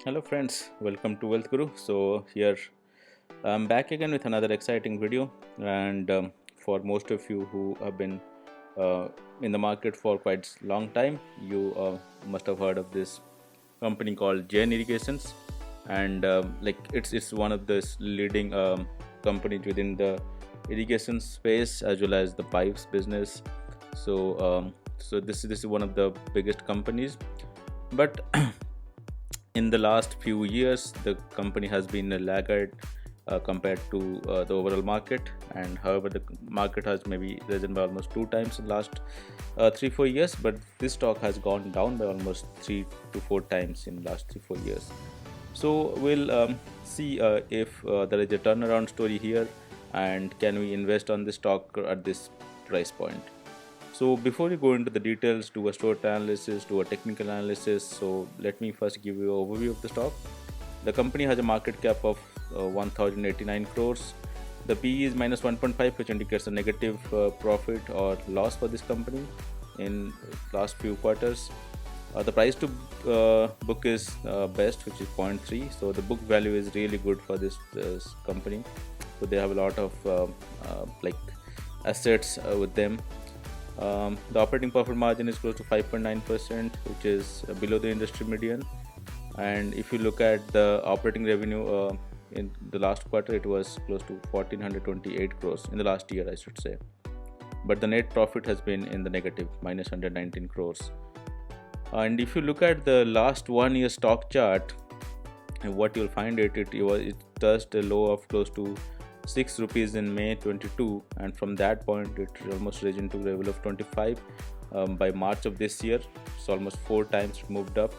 Hello friends, welcome to Wealth Guru. So here I'm back again with another exciting video, and for most of you who have been uh, in the market for quite long time, you must have heard of this company called Jain Irrigations, and like it's one of the leading companies within the irrigation space as well as the pipes business. So this is one of the biggest companies, but in the last few years the company has been a laggard compared to the overall market, and however the market has maybe risen by almost two times in the last 3-4 years, but this stock has gone down by almost 3 to 4 times in the last 3-4 years. So we'll see if there is a turnaround story here, and can we invest on this stock at this price point. So before we go into the details, do a SWOT analysis, do a technical analysis, so let me first give you an overview of the stock. The company has a market cap of 1089 crores. The PE is minus 1.5, which indicates a negative profit or loss for this company in last few quarters. The price to book is best, which is 0.3. So the book value is really good for this company. So they have a lot of like assets with them. The operating profit margin is close to 5.9%, which is below the industry median. And if you look at the operating revenue in the last quarter, it was close to 1428 crores in the last year, I should say. But the net profit has been in the negative, minus 119 crores. And if you look at the last 1 year stock chart, what you'll find it touched a low of close to 6 rupees in May 22, and from that point it almost risen to the level of 25 by March of this year. So almost 4 times moved up,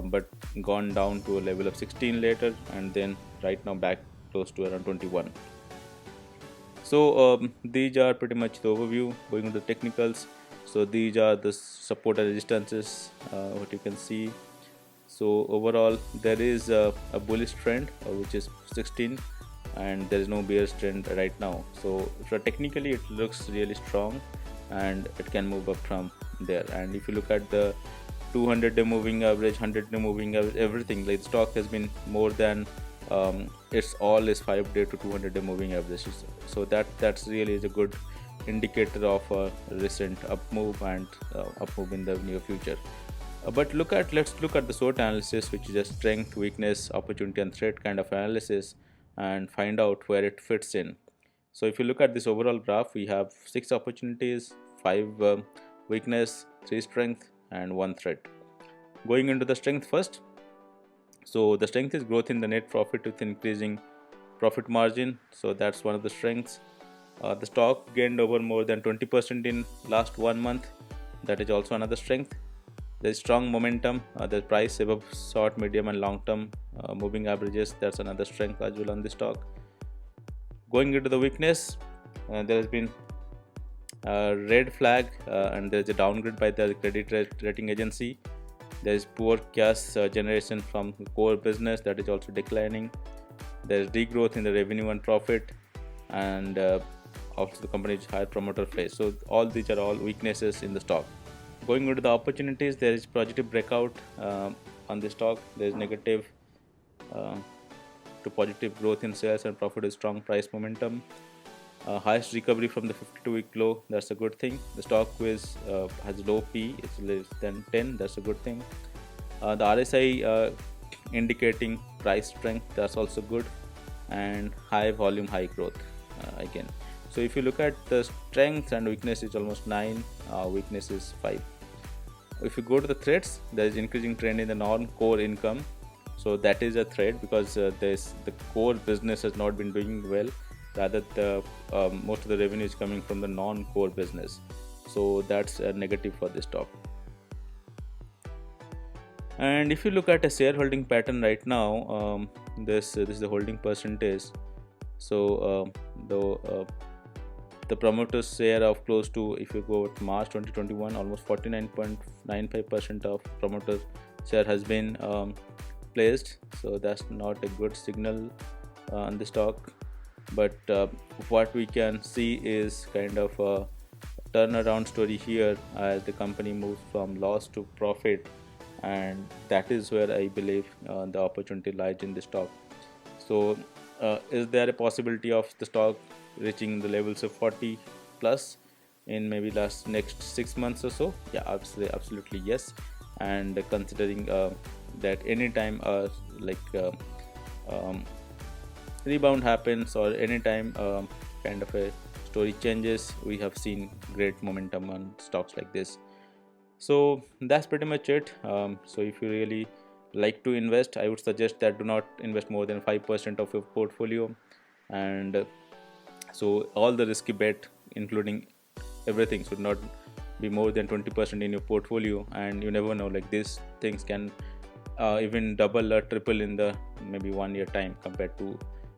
but gone down to a level of 16 later, and then right now back close to around 21. So these are pretty much the overview. Going into the technicals, so these are the support and resistances, what you can see. So overall there is a bullish trend which is 16, and there is no bearish trend right now. So technically it looks really strong, and it can move up from there. And if you look at the 200-day moving average, 100-day moving average, everything, like the stock has been more than it's all is 5-day to 200-day moving averages. So that's really is a good indicator of a recent up move and up move in the near future. But let's look at the SWOT analysis, which is a strength, weakness, opportunity and threat kind of analysis, and find out where it fits in. So if you look at this overall graph, we have 6 opportunities, 5 weakness, 3 strength and 1 threat. Going into the strength first. So the strength is growth in the net profit with increasing profit margin. So that's one of the strengths. The stock gained over more than 20% in last 1 month. That is also another strength. There is strong momentum. The price above short, medium and long term moving averages. That's another strength as well on the stock. Going into the weakness, there has been a red flag, and there is a downgrade by the credit rating agency. There is poor cash generation from core business, that is also declining. There is degrowth in the revenue and profit, and also the company's higher promoter phase. So all these are all weaknesses in the stock. Going into the opportunities, there is positive breakout on the stock. There is negative to positive growth in sales and profit is strong price momentum. Highest recovery from the 52-week low, that's a good thing. The stock has low P, it's less than 10, that's a good thing. The RSI indicating price strength, that's also good. And high volume, high growth again. So if you look at the strengths and weakness, is almost 9, weakness is 5. If you go to the threats, there is increasing trend in the non-core income. So that is a threat because the core business has not been doing well. Rather, most of the revenue is coming from the non-core business. So that's a negative for this stock. And if you look at a shareholding pattern right now, this is the holding percentage. So the promoter's share of close to, if you go to March 2021, almost 49.95% of promoter share has been placed. So that's not a good signal on the stock. But what we can see is kind of a turnaround story here as the company moves from loss to profit and that is where I believe the opportunity lies in the stock. So is there a possibility of the stock reaching the levels of 40 plus in maybe next 6 months or so? Yeah, absolutely yes. And considering that anytime um, rebound happens, or anytime kind of a story changes, we have seen great momentum on stocks like this. So that's pretty much it. So if you really like to invest, I would suggest that do not invest more than 5% of your portfolio. And so all the risky bet, including everything, should not be more than 20% in your portfolio. And you never know, like these things can even double or triple in the maybe 1 year time compared to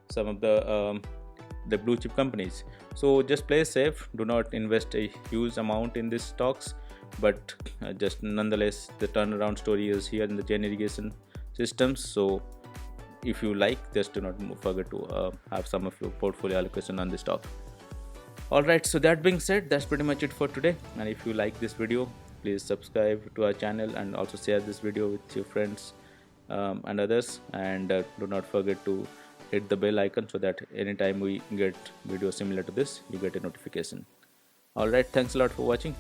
some of the blue chip companies. So just play safe, do not invest a huge amount in these stocks, but just nonetheless the turnaround story is here in the gen irrigation systems. So if you like, just do not forget to have some of your portfolio allocation on the stock. Alright, so that being said, that's pretty much it for today. And if you like this video, please subscribe to our channel and also share this video with your friends and others. And do not forget to hit the bell icon so that anytime we get videos similar to this, you get a notification. Alright, thanks a lot for watching.